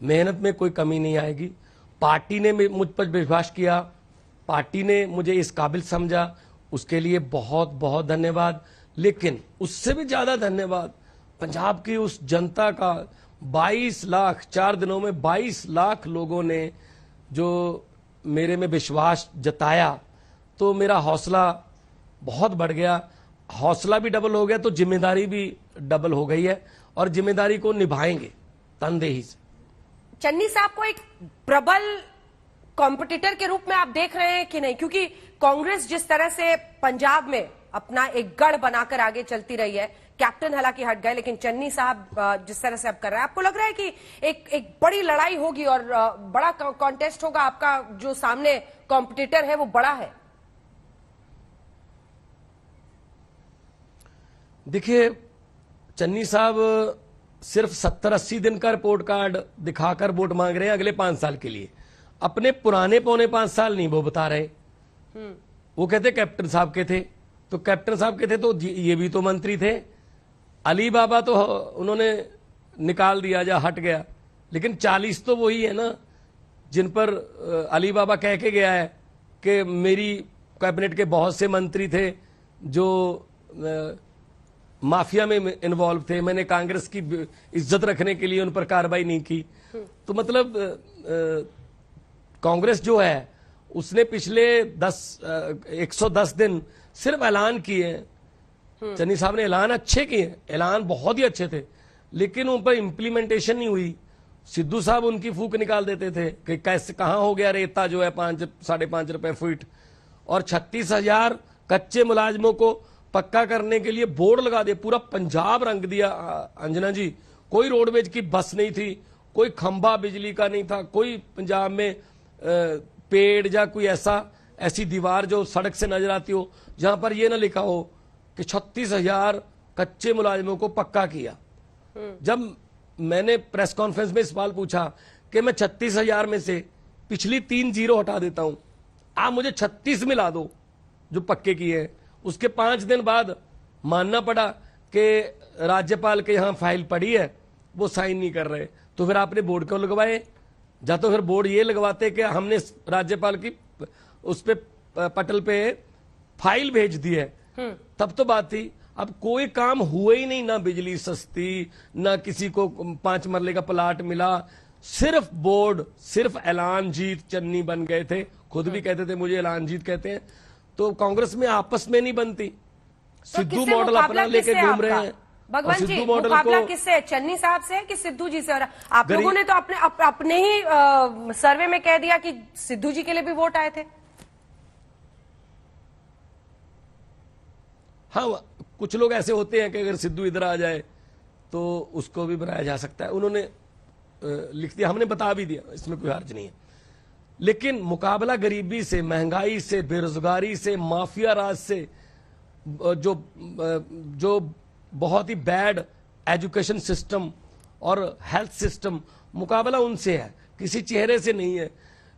मेहनत में कोई कमी नहीं आएगी। पार्टी ने मुझ पर विश्वास किया, पार्टी ने मुझे इस काबिल समझा, उसके लिए बहुत बहुत धन्यवाद। लेकिन उससे भी ज्यादा धन्यवाद पंजाब की उस जनता का। 22 लाख, 4 दिनों में 22 लाख लोगों ने जो मेरे में विश्वास जताया, तो मेरा हौसला बहुत बढ़ गया। हौसला भी डबल हो गया तो जिम्मेदारी भी डबल हो गई है और जिम्मेदारी को निभाएंगे तनदेही से। चन्नी साहब को एक प्रबल कॉम्पिटिटर के रूप में आप देख रहे हैं कि नहीं? क्योंकि कांग्रेस जिस तरह से पंजाब में अपना एक गढ़ बनाकर आगे चलती रही है, कैप्टन हालांकि हट गए, लेकिन चन्नी साहब जिस तरह से अब कर रहे हैं, आपको लग रहा है कि एक बड़ी लड़ाई होगी और बड़ा कॉन्टेस्ट होगा? आपका जो सामने कॉम्पिटिटर है वो बड़ा है? देखिए, चन्नी साहब सिर्फ 70-80 दिन का रिपोर्ट कार्ड दिखाकर वोट मांग रहे हैं अगले 5 साल के लिए। अपने पुराने पौने 5 साल नहीं वो बता रहे। वो कहते कैप्टन साहब के थे, तो कैप्टन साहब के थे तो ये भी तो मंत्री थे। अली बाबा तो उन्होंने निकाल दिया, जा हट गया, लेकिन 40 तो वही है ना जिन पर अली बाबा कह के गया है कि मेरी कैबिनेट के बहुत से मंत्री थे जो माफिया में इन्वॉल्व थे, मैंने कांग्रेस की इज्जत रखने के लिए उन पर कार्रवाई नहीं की। तो मतलब कांग्रेस जो है उसने पिछले 110 दिन सिर्फ ऐलान किए हैं। चन्नी साहब ने ऐलान अच्छे किए, ऐलान बहुत ही अच्छे थे, लेकिन उन पर इम्प्लीमेंटेशन नहीं हुई। सिद्धू साहब उनकी फूक निकाल देते थे कि कैसे कहां हो गया रेता जो है 5-5.5 रुपए फीट, और 36,000 कच्चे मुलाजिमों को पक्का करने के लिए बोर्ड लगा दिए। पूरा पंजाब रंग दिया अंजना जी। कोई रोडवेज की बस नहीं थी, कोई खंभा बिजली का नहीं था, कोई पंजाब में पेड़ या कोई ऐसी दीवार जो सड़क से नजर आती हो जहां पर यह ना लिखा हो कि 36,000 कच्चे मुलाजिमों को पक्का किया। जब मैंने प्रेस कॉन्फ्रेंस में सवाल पूछा कि मैं 36,000 में से पिछली 3 जीरो हटा देता हूं, आप मुझे 36 मिला दो जो पक्के किए हैं। उसके 5 दिन बाद मानना पड़ा कि राज्यपाल के यहां फाइल पड़ी है, वो साइन नहीं कर रहे। तो फिर आपने बोर्ड क्यों लगवाए? या तो फिर बोर्ड ये लगवाते कि हमने राज्यपाल की उस पे पटल पे फाइल भेज दी है, तब तो बात थी। अब कोई काम हुआ ही नहीं, ना बिजली सस्ती, ना किसी को 5 मरले का प्लाट मिला, सिर्फ बोर्ड, सिर्फ ऐलान जीत चन्नी बन गए थे। खुद भी कहते थे मुझे ऐलान जीत कहते हैं। तो कांग्रेस में आपस में नहीं बनती। सिद्धू मॉडल अपना लेके घूम रहे हैं। भगवंत जी, मुकाबला किससे है? चन्नी साहब से है कि सिद्धू जी से? और आप लोगों ने तो अपने ही सर्वे में कह दिया कि सिद्धू जी के लिए भी वोट आए थे। हाँ, कुछ लोग ऐसे होते हैं कि अगर सिद्धू इधर आ जाए तो उसको भी बनाया जा सकता है। उन्होंने लिख दिया, हमने बता भी दिया, इसमें कोई हर्ज नहीं है। लेकिन मुकाबला गरीबी से, महंगाई से, बेरोजगारी से, माफिया राज से, जो बहुत ही बैड एजुकेशन सिस्टम और हेल्थ सिस्टम, मुकाबला उनसे है, किसी चेहरे से नहीं है।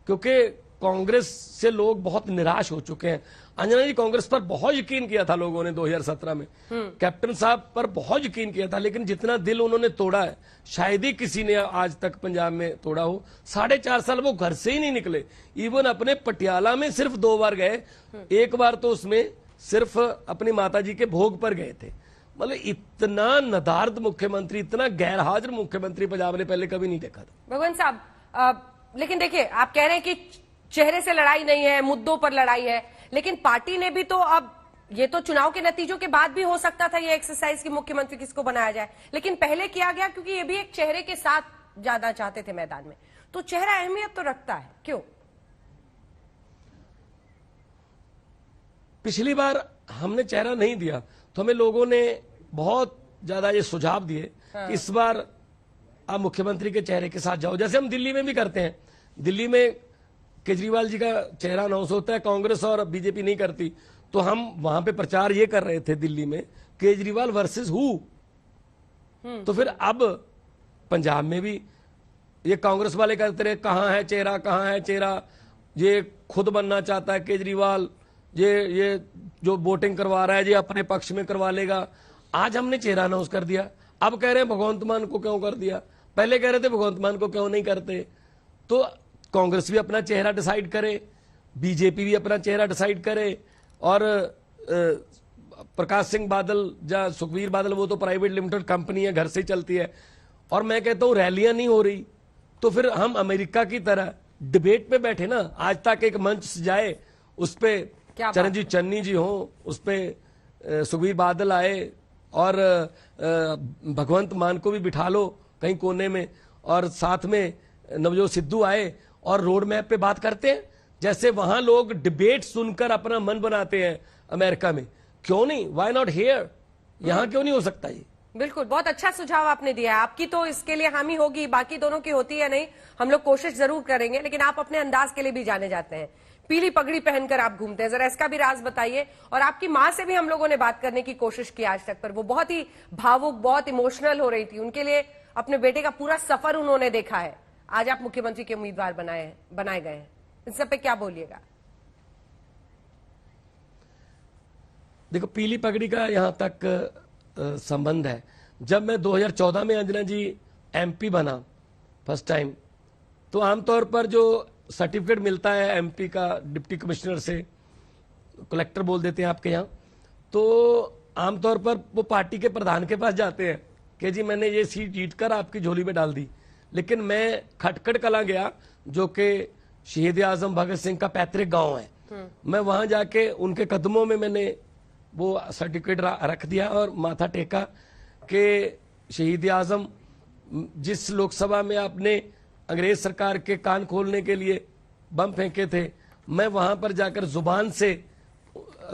क्योंकि कांग्रेस से लोग बहुत निराश हो चुके हैं। अंजना जी, कांग्रेस पर बहुत यकीन किया था लोगों ने 2017 में, कैप्टन साहब पर बहुत यकीन किया था, लेकिन जितना दिल उन्होंने तोड़ा है शायद ही किसी ने आज तक पंजाब में तोड़ा हो। 4.5 साल वो घर से ही नहीं निकले। इवन अपने पटियाला में सिर्फ 2 बार गए, एक बार तो उसमें सिर्फ अपनी माताजी के भोग पर गए थे। मतलब इतना नदार्द मुख्यमंत्री, इतना गैर हाजिर मुख्यमंत्री पंजाब ने पहले कभी नहीं देखा था। भगवंत साहब, लेकिन देखिए, आप कह रहे हैं कि चेहरे से लड़ाई नहीं है, मुद्दों पर लड़ाई है, लेकिन पार्टी ने भी तो, अब ये तो चुनाव के नतीजों के बाद भी हो सकता था ये एक्सरसाइज की मुख्यमंत्री किसको बनाया जाए, लेकिन पहले किया गया क्योंकि ये भी एक चेहरे के साथ जाना चाहते थे मैदान में। तो चेहरा अहमियत तो रखता है, क्यों? पिछली बार हमने चेहरा नहीं दिया तो हमें लोगों ने बहुत ज्यादा ये सुझाव दिए कि इस बार आप मुख्यमंत्री के चेहरे के साथ जाओ, जैसे हम दिल्ली में भी करते हैं। दिल्ली में केजरीवाल जी का चेहरा अनाउंस होता है, कांग्रेस और बीजेपी नहीं करती, तो हम वहां पे प्रचार ये कर रहे थे दिल्ली में, केजरीवाल वर्सेस हु। तो फिर अब पंजाब में भी ये कांग्रेस वाले कहते रहे कहां है चेहरा, कहां है चेहरा, ये खुद बनना चाहता है केजरीवाल, ये जो वोटिंग करवा रहा है ये अपने पक्ष में करवा लेगा। आज हमने चेहरा अनाउंस कर दिया, अब कह रहे हैं भगवंत मान को क्यों कर दिया, पहले कह रहे थे भगवंत मान को क्यों नहीं करते। तो कांग्रेस भी अपना चेहरा डिसाइड करे, बीजेपी भी अपना चेहरा डिसाइड करे, और प्रकाश सिंह बादल या सुखबीर बादल, वो तो प्राइवेट लिमिटेड कंपनी है, घर से चलती है, और मैं कहता हूं रैलियां नहीं हो रही, तो फिर हम अमेरिका की तरह डिबेट पे बैठे ना। आज तक एक मंच सजाए, उस पे चरणजीत चन्नी जी हो, उस पे सुखबीर बादल आए, और भगवंत मान को भी बिठा लो कहीं कोने में, और साथ में नवजोत सिद्धू आए, और रोड मैप पे बात करते हैं। जैसे वहां लोग डिबेट सुनकर अपना मन बनाते हैं अमेरिका में, क्यों नहीं, व्हाई नॉट हियर, यहां क्यों नहीं हो सकता ये? बिल्कुल, बहुत अच्छा सुझाव आपने दिया है। आपकी तो इसके लिए हामी होगी, बाकी दोनों की होती है नहीं, हम लोग कोशिश जरूर करेंगे, लेकिन आप अपने अंदाज के लिए भी जाने जाते हैं, पीली पगड़ी पहनकर आप घूमते हैं, जरा इसका भी राज बताइए। और आपकी मां से भी हम लोगों ने बात करने की कोशिश की आज तक, पर वो बहुत ही भावुक, बहुत इमोशनल हो रही थी। उनके लिए अपने बेटे का पूरा सफर उन्होंने देखा है, आज आप मुख्यमंत्री के उम्मीदवार बनाए गए हैं, इन सब पे क्या बोलिएगा? देखो, पीली पगड़ी का यहां तक संबंध है, जब मैं 2014 में अंजना जी एमपी बना फर्स्ट टाइम, तो आमतौर पर जो सर्टिफिकेट मिलता है एमपी का डिप्टी कमिश्नर से, कलेक्टर बोल देते हैं आपके यहाँ, तो आमतौर पर वो पार्टी के प्रधान के पास जाते हैं कि जी मैंने ये सीट जीत कर आपकी झोली में डाल दी। लेकिन मैं खटखट कला गया, जो कि शहीद आजम भगत सिंह का पैतृक गांव है, मैं वहां जाके उनके कदमों में मैंने वो सर्टिफिकेट रख दिया और माथा टेका कि शहीद आजम, जिस लोकसभा में आपने अंग्रेज सरकार के कान खोलने के लिए बम फेंके थे, मैं वहां पर जाकर जुबान से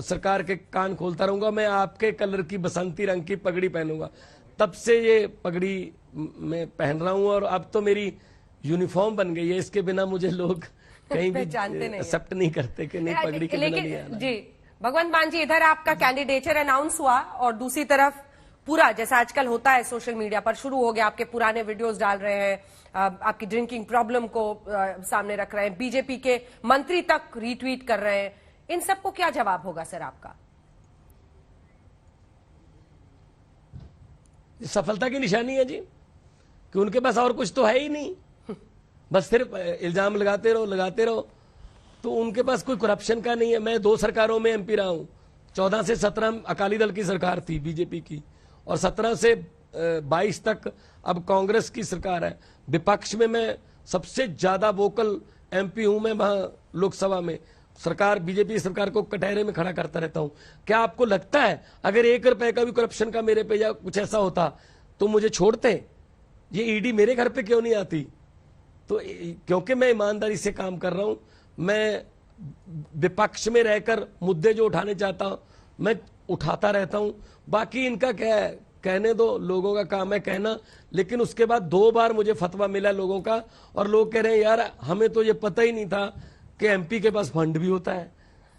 सरकार के कान खोलता रहूंगा, मैं आपके कलर की बसंती रंग की पगड़ी पहनूंगा। तब से ये पगड़ी मैं पहन रहा हूं, और अब तो मेरी यूनिफॉर्म बन गई है, इसके बिना मुझे लोग कहीं भी एक्सेप्ट नहीं करते कि नहीं, पगड़ी के बिना नहीं आना। जी भगवंत मान जी, इधर आपका कैंडिडेचर अनाउंस हुआ, और दूसरी तरफ पूरा जैसा आजकल होता है सोशल मीडिया पर शुरू हो गया, आपके पुराने वीडियोस डाल रहे हैं, आपकी ड्रिंकिंग प्रॉब्लम को सामने रख रहे हैं, बीजेपी के मंत्री तक रीट्वीट कर रहे हैं, इन सबको क्या जवाब होगा सर आपका? सफलता की निशानी है जी, कि उनके पास और कुछ तो है ही नहीं, बस सिर्फ इल्जाम लगाते रहो। तो उनके पास कोई करप्शन का नहीं है। मैं 2 सरकारों में एमपी रहा हूं, 14 से 17 अकाली दल की सरकार थी बीजेपी की, और 17 से 22 तक अब कांग्रेस की सरकार है। विपक्ष में मैं सबसे ज्यादा वोकल एमपी हूं, मैं वहां लोकसभा में सरकार, बीजेपी सरकार को कटहरे में खड़ा करता रहता हूं। क्या आपको लगता है अगर 1 रुपए का भी करप्शन का मेरे पे या कुछ ऐसा होता तो मुझे छोड़ते? ये ईडी मेरे घर पे क्यों नहीं आती? तो क्योंकि मैं ईमानदारी से काम कर रहा हूं, मैं विपक्ष में रहकर मुद्दे जो उठाने चाहता हूं मैं उठाता रहता हूं। बाकी इनका क्या है, कहने दो, लोगों का काम है कहना। लेकिन उसके बाद 2 बार मुझे फतवा मिला लोगों का, और लोग कह रहे हैं यार हमें तो ये पता ही नहीं था कि एमपी के पास फंड भी होता है,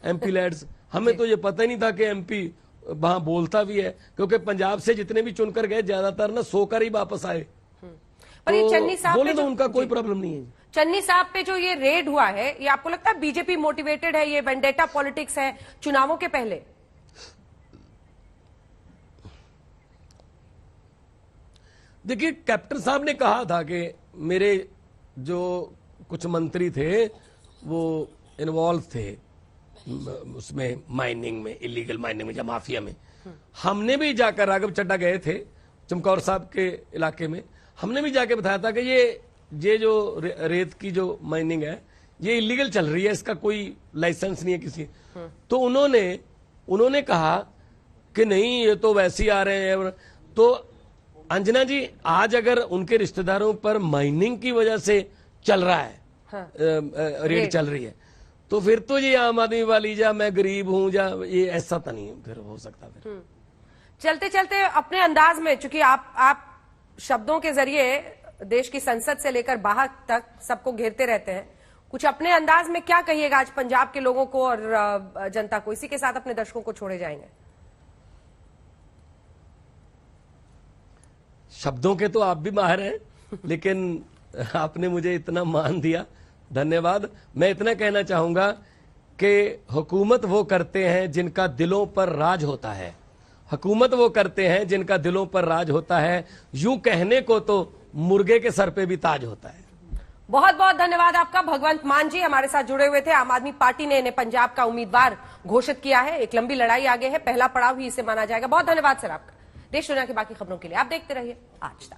एमपी लैड्स, हमें तो ये पता ही नहीं था कि एमपी वहां बोलता भी है, क्योंकि पंजाब से जितने भी चुनकर गए ज्यादातर ना सोकर ही वापस आए। पर ये चन्नी साहब बोले तो उनका कोई प्रॉब्लम नहीं है। चन्नी साहब पे जो ये रेड हुआ है, ये आपको लगता है बीजेपी मोटिवेटेड है, ये वेंडेटा पॉलिटिक्स है चुनावों के पहले? देखिए, कैप्टन साहब ने कहा था कि मेरे जो कुछ मंत्री थे वो इन्वॉल्व थे, उसमें माइनिंग में, इलीगल माइनिंग में या माफिया में। हमने भी जाकर, राघव चड्डा गए थे चमकौर साहब के इलाके में, हमने भी जाके बताया था कि ये जो रेत की जो माइनिंग है ये इलीगल चल रही है, इसका कोई लाइसेंस नहीं है किसी। तो उन्होंने कहा कि नहीं ये तो वैसे ही आ रहे हैं। तो अंजना जी, आज अगर उनके रिश्तेदारों पर माइनिंग की वजह से चल रहा है, रेट चल रही है, तो फिर तो ये आम आदमी वाली या मैं गरीब हूं या ये ऐसा तो नहीं फिर हो सकता। फिर चलते चलते अपने अंदाज में, चूंकि आप शब्दों के जरिए देश की संसद से लेकर बाहर तक सबको घेरते रहते हैं, कुछ अपने अंदाज में क्या कहिएगा आज पंजाब के लोगों को और जनता को? इसी के साथ अपने दर्शकों को छोड़े जाएंगे। शब्दों के तो आप भी माहिर हैं, लेकिन आपने मुझे इतना मान दिया, धन्यवाद। मैं इतना कहना चाहूंगा कि हुकूमत वो करते हैं जिनका दिलों पर राज होता है, हुकूमत वो करते हैं जिनका दिलों पर राज होता है। यूं कहने को तो मुर्गे के सर पे भी ताज होता है। बहुत बहुत धन्यवाद आपका भगवंत मान जी, हमारे साथ जुड़े हुए थे। आम आदमी पार्टी ने इन्हें पंजाब का उम्मीदवार घोषित किया है। एक लंबी लड़ाई आगे है, पहला पड़ाव ही इसे माना जाएगा। बहुत धन्यवाद सर आपका। देश दुनिया की बाकी खबरों के लिए आप देखते रहिए आज तक।